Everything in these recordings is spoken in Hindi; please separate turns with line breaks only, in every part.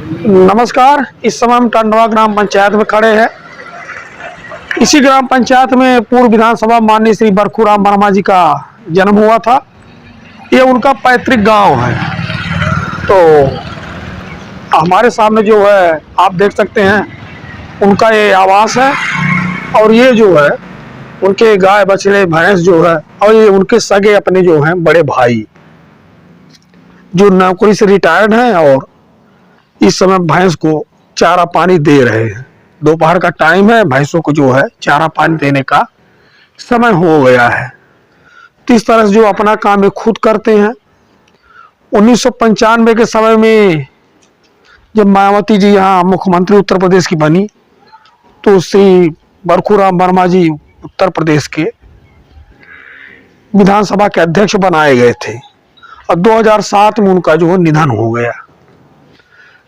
नमस्कार। इस समय हम टंडवा ग्राम पंचायत में खड़े हैं। इसी ग्राम पंचायत में पूर्व विधानसभा माननीय श्री बरखूराम वर्मा जी का जन्म हुआ था। ये उनका पैतृक गांव है। तो हमारे सामने जो है आप देख सकते हैं उनका ये आवास है, और ये जो है उनके गाय बछड़े भैंस जो है, और ये उनके सगे अपने जो हैं बड़े भाई जो नौकरी से रिटायर्ड हैं और इस समय भैंस को चारा पानी दे रहे हैं। दोपहर का टाइम है, भैंसों को जो है चारा पानी देने का समय हो गया है। तो इस तरह से जो अपना काम ये खुद करते हैं। 1995 के समय में जब मायावती जी यहाँ मुख्यमंत्री उत्तर प्रदेश की बनी, तो श्री बरखूराम वर्मा जी उत्तर प्रदेश के विधानसभा के अध्यक्ष बनाए गए थे, और 2007 में उनका जो निधन हो गया।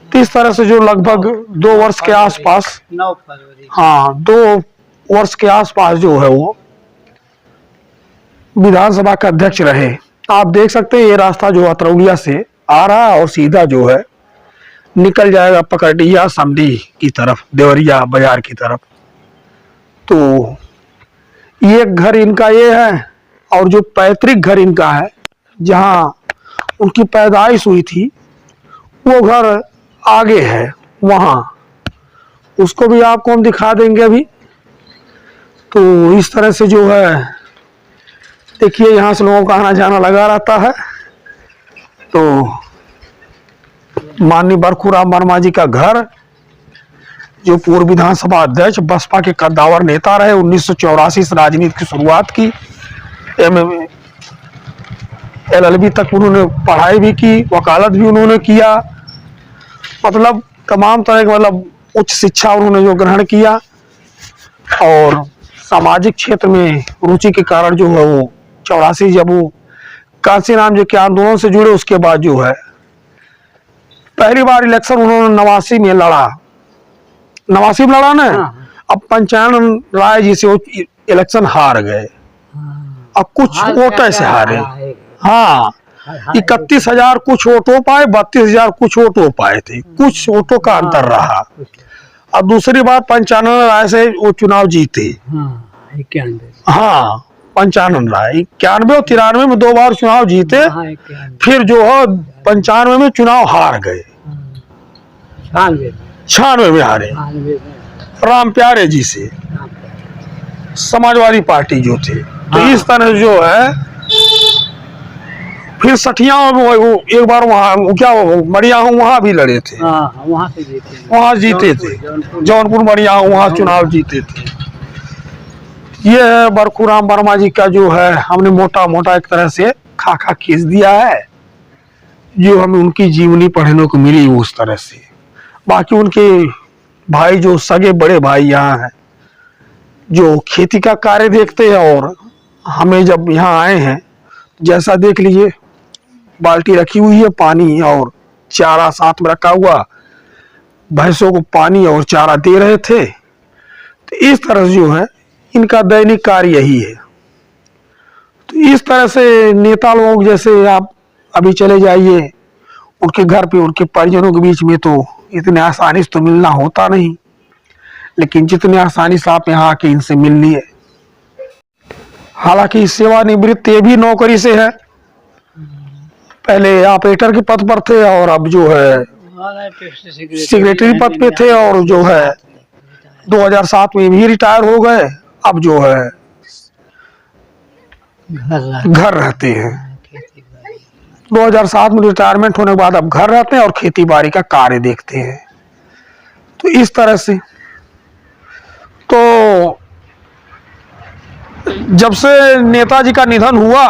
तो इस तरह से जो लगभग 2 वर्ष के आसपास,
9 फरवरी,
2 वर्ष के आसपास जो है वो विधानसभा के अध्यक्ष रहे। आप देख सकते हैं ये रास्ता जो अतरौलिया से आ रहा है और सीधा जो है निकल जाएगा पकड़िया समडी की तरफ, देवरिया बाजार की तरफ। तो ये घर इनका ये है, और जो पैतृक घर इनका है जहाँ उनकी पैदाइश हुई थी वो घर आगे है, वहाँ उसको भी आपको हम दिखा देंगे अभी। तो इस तरह से जो है देखिए यहाँ से लोगों का आना जाना लगा रहता है। तो माननीय बरखूराम वर्मा जी का घर, जो पूर्व विधानसभा अध्यक्ष, बसपा के कद्दावर नेता रहे, 1984 से राजनीति की शुरुआत की। LLB तक उन्होंने पढ़ाई भी की, वकालत भी उन्होंने किया, मतलब तमाम तरह के मतलब उच्च शिक्षा उन्होंने जो ग्रहण किया। और सामाजिक क्षेत्र में रुचि के कारण जो है वो 84 जब वो कांशीराम जी के आंदोलन से जुड़े, उसके बाद जो है पहली बार इलेक्शन उन्होंने 89 में लड़ा। 89 में लड़ा ना। अब पंचानन राय जी से वो इलेक्शन हार गए, अब कुछ वोट से हारे। हाँ, 31,000 कुछ वोटों पाए, 32,000 कुछ वोटों पाए थे, कुछ वोटों का अंतर रहा। अब दूसरी बार पंचानन राय से वो चुनाव जीते। हाँ, पंचानन राय 91 और 93 में 2 बार चुनाव जीते। फिर जो है 95 में चुनाव हार गए, 96 में हारे राम प्यारे जी से, समाजवादी पार्टी जो थे। तो इस तरह जो है फिर सठिया में एक बार वहाँ क्या मड़िया हूँ वहाँ भी लड़े थे, वहाँ जीते थे, जौनपुर मड़िया हूँ वहाँ चुनाव जीते थे। ये है बरखूराम वर्मा जी का जो है, हमने मोटा मोटा एक तरह से खाका खींच दिया है, जो हमें उनकी जीवनी पढ़ने को मिली उस तरह से। बाकी उनके भाई जो सगे बड़े भाई यहाँ हैं जो खेती का कार्य देखते हैं, और हमें जब यहाँ आए हैं जैसा देख लीजिए, बाल्टी रखी हुई है, पानी और चारा साथ में रखा हुआ, भैंसों को पानी और चारा दे रहे थे। तो इस तरह से जो है इनका दैनिक कार्य यही है। तो इस तरह से नेता लोग, जैसे आप अभी चले जाइए उनके घर पे, उनके परिजनों के बीच में तो इतने आसानी से तो मिलना होता नहीं, लेकिन जितने आसानी से आप यहाँ आके इनसे मिल लिए। हालांकि सेवानिवृत्त ये भी नौकरी से है, पहले ऑपरेटर के पद पर थे और अब जो है सेक्रेटरी पद पे थे, और जो है 2007 में भी रिटायर हो गए। अब जो है घर रहते हैं। 2007 में रिटायरमेंट होने के बाद अब घर रहते हैं और खेती बाड़ी का कार्य देखते हैं। तो इस तरह से तो जब से नेताजी का निधन हुआ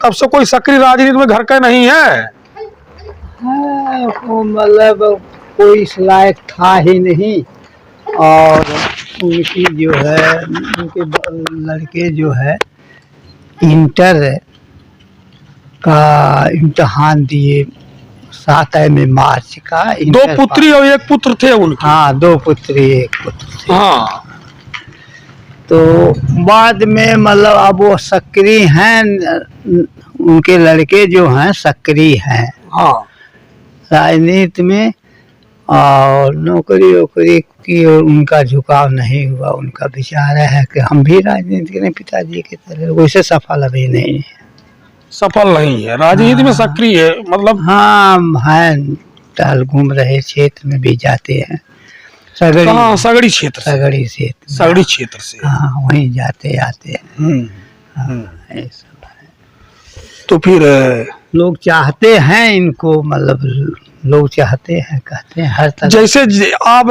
तब से कोई सक्रिय राजनीति में घर का नहीं है।
मतलब कोई इस लायक था ही नहीं। और उनकी जो है, उनके लड़के जो है इंटर का इम्तिहान दिए 7 मार्च का।
2 पुत्री और 1 पुत्र थे उनके।
हाँ, 2 पुत्री 1 पुत्र थे।
हाँ,
तो बाद में मतलब अब वो सक्रिय हैं, उनके लड़के जो हैं सक्रिय हैं
हाँ,
राजनीति में। और नौकरी वोकरी की और उनका झुकाव नहीं हुआ। उनका विचार है कि हम भी राजनीति में पिताजी की तरह, वैसे सफल अभी नहीं है।
सफल नहीं है, राजनीति में सक्रिय है मतलब।
हाँ है, टहल घूम रहे, क्षेत्र में भी जाते हैं, सगड़ी,
कहाँ? सगड़ी क्षेत्र से?
सगड़ी क्षेत्र,
सगड़ी क्षेत्र से,
हाँ वहीं जाते आते हैं। ये सब है।
तो फिर
लोग चाहते हैं इनको, मतलब लोग चाहते हैं, कहते हैं हर तरह।
जैसे आप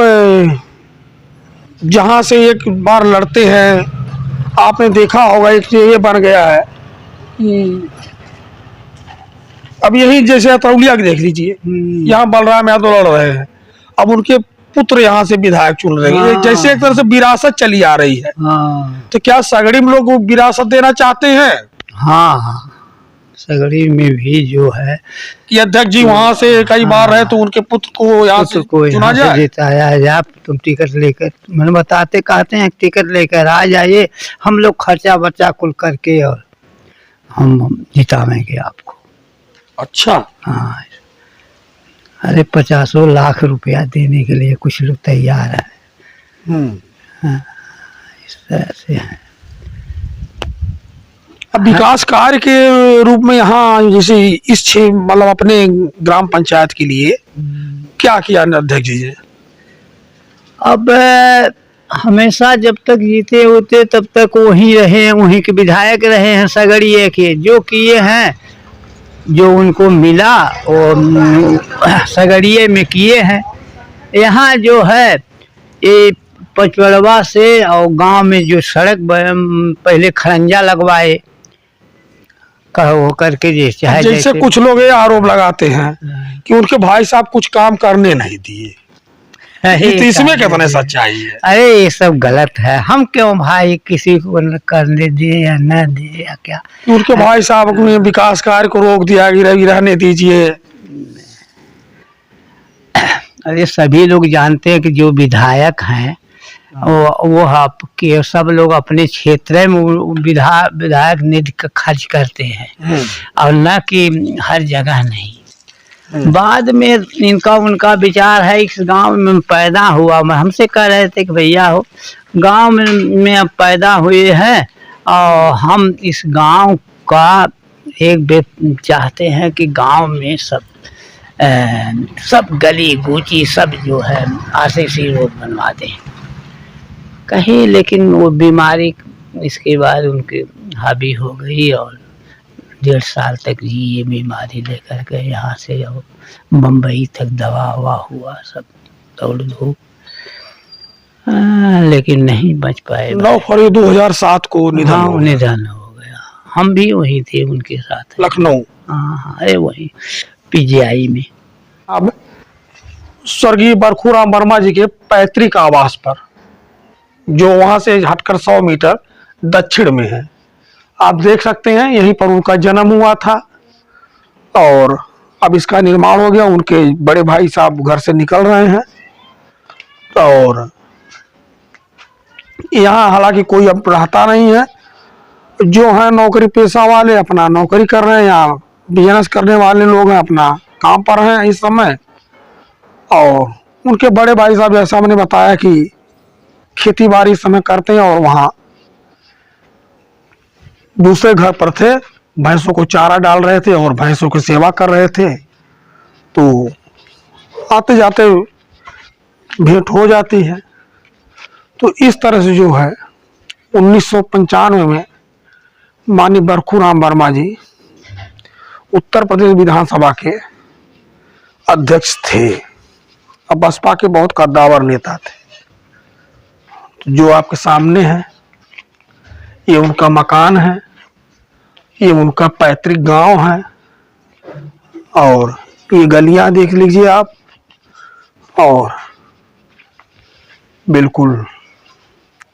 जहाँ से एक बार लड़ते हैं, आपने देखा होगा एक ये बन गया है कि अब यही जैसे अतरौलिया के देख लीजिए, यहाँ बलराम यादव लड़ रहे हैं, अब उनके पुत्र यहाँ से विधायक चुन रहे हैं। जैसे एक तरह से विरासत चली आ रही है। तो क्या सगड़ी में लोग विरासत देना चाहते हैं?
हाँ, सगड़ी में भी जो है
कि अध्यक्ष जी वहाँ से कई बार रहे तो उनके पुत्र को यहाँ से चुना जाए,
जिताया जाए। तुम टिकट लेकर, मैंने बताते, कहते हैं टिकट लेकर आ जाइए, हम लोग खर्चा बर्चा कुल करके और हम जितावेंगे आपको।
अच्छा।
हाँ, अरे 50 लाख रुपया देने के लिए कुछ लोग तैयार है। हाँ, इस तरह से है।
अब विकास कार्य के रूप में यहाँ जैसे इस मतलब अपने ग्राम पंचायत के लिए क्या किया अध्यक्ष जी?
अब हमेशा जब तक जीते होते तब तक वहीं रहे हैं, वहीं के विधायक रहे हैं सगड़िए के। जो किए हैं, जो उनको मिला और सगड़िए में किए हैं। यहाँ जो है ये पचवड़वा से और गांव में जो सड़क पहले खरंजा लगवाए कहो करके,
जैसे कुछ लोग ये आरोप लगाते हैं कि उनके भाई साहब कुछ काम करने नहीं दिए, तो इसमें कितने सच्चाई है?
अरे ये सब गलत है। हम क्यों भाई किसी को करने दिए या न दिए या क्या?
उनके भाई साहब ने विकास कार्य को रोक दिया कि रवि रहने दीजिए।
अरे सभी लोग जानते हैं कि जो विधायक हैं वो आपके सब लोग अपने क्षेत्र में विधायक निधि का खर्च करते हैं और न कि हर जगह नहीं। बाद में इनका उनका विचार है, इस गांव में पैदा हुआ, मैं हमसे कह रहे थे कि भैया हो गांव में अब पैदा हुए हैं और हम इस गांव का एक चाहते हैं कि गांव में सब गली गूची सब जो है आरसीसी रोड बनवा दें कहीं। लेकिन वो बीमारी इसके बाद उनके हावी हो गई और 1.5 साल तक ये बीमारी लेकर के यहाँ से बम्बई तक दवा हुआ सब दौड़ धूप, लेकिन नहीं बच पाए।
9 फरवरी 2007 को
निधन हो गया। हम भी वहीं थे उनके साथ,
लखनऊ।
हाँ, अरे वहीं पीजीआई में।
अब स्वर्गीय बरखूराम वर्मा जी के पैतृक आवास पर, जो वहां से हटकर 100 मीटर दक्षिण में है, आप देख सकते हैं यहीं पर उनका जन्म हुआ था और अब इसका निर्माण हो गया। उनके बड़े भाई साहब घर से निकल रहे हैं और यहाँ हालांकि कोई अब रहता नहीं है। जो है नौकरी पेशा वाले अपना नौकरी कर रहे हैं, यहाँ बिजनेस करने वाले लोग हैं अपना काम पर हैं इस समय। और उनके बड़े भाई साहब जैसा मैंने बताया कि खेती बाड़ी इस समय करते हैं और वहाँ दूसरे घर पर थे, भैंसों को चारा डाल रहे थे और भैंसों की सेवा कर रहे थे। तो आते जाते भेंट हो जाती है। तो इस तरह से जो है 1995 में माननीय बरखूराम वर्मा जी उत्तर प्रदेश विधानसभा के अध्यक्ष थे। अब बसपा के बहुत कद्दावर नेता थे। तो जो आपके सामने है ये उनका मकान है, ये उनका पैतृक गांव है और ये गलियां देख लीजिए आप। और बिल्कुल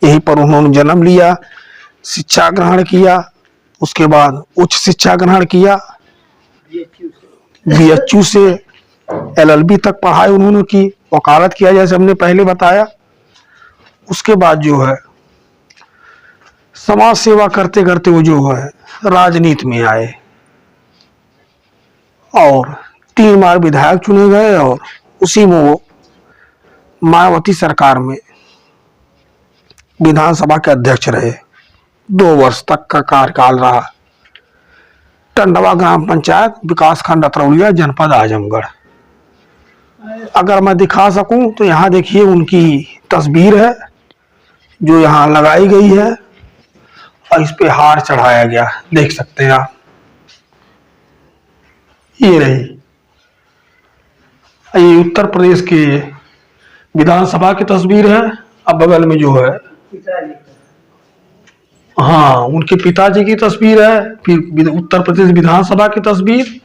यहीं पर उन्होंने जन्म लिया, शिक्षा ग्रहण किया, उसके बाद उच्च शिक्षा ग्रहण किया, बीएचयू से एलएलबी तक पढ़ाई उन्होंने की, वकालत किया जैसे हमने पहले बताया। उसके बाद जो है समाज सेवा करते करते वो जो है राजनीति में आए और 3 बार विधायक चुने गए और उसी में वो मायावती सरकार में विधानसभा के अध्यक्ष रहे, 2 वर्ष तक का कार्यकाल रहा। टंडवा ग्राम पंचायत, विकास खंड अतरौलिया, जनपद आजमगढ़। अगर मैं दिखा सकूं तो यहाँ देखिए उनकी तस्वीर है जो यहाँ लगाई गई है और इस पे हार चढ़ाया गया, देख सकते हैं आप। ये रही, ये उत्तर प्रदेश के विधानसभा की तस्वीर है। अब बगल में जो है, हाँ, उनके पिताजी की तस्वीर है, फिर उत्तर प्रदेश विधानसभा की तस्वीर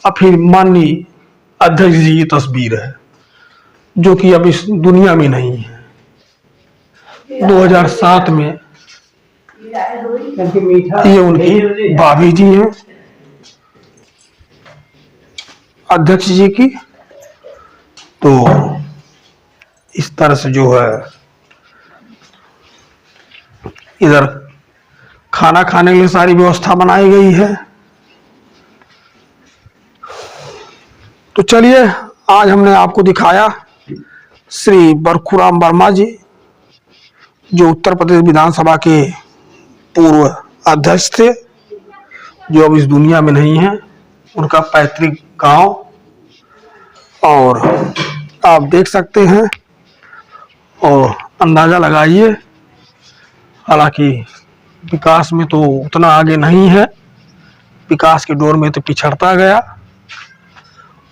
और फिर माननीय अध्यक्ष जी की तस्वीर है, जो कि अब इस दुनिया में नहीं है। 2007 में ये उनकी भाभी जी हैं, अध्यक्ष जी की। तो इस तरह से जो है इधर खाना खाने के लिए सारी व्यवस्था बनाई गई है। तो चलिए, आज हमने आपको दिखाया श्री बरखूराम वर्मा जी, जो उत्तर प्रदेश विधानसभा के पूर्व अध्यक्ष थे, जो अब इस दुनिया में नहीं है। उनका पैतृक गांव, और आप देख सकते हैं और अंदाजा लगाइए। हालांकि विकास में तो उतना आगे नहीं है, विकास के दौर में तो पिछड़ता गया।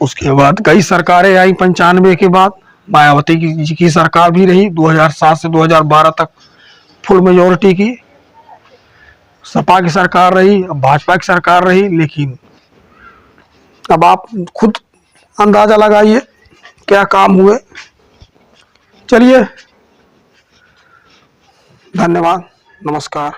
उसके बाद कई सरकारें आई, 95 के बाद मायावती जी की सरकार भी रही, 2007 से 2012 तक फुल मेजोरिटी की। सपा की सरकार रही, अब भाजपा की सरकार रही। लेकिन अब आप खुद अंदाजा लगाइए क्या काम हुए। चलिए, धन्यवाद, नमस्कार।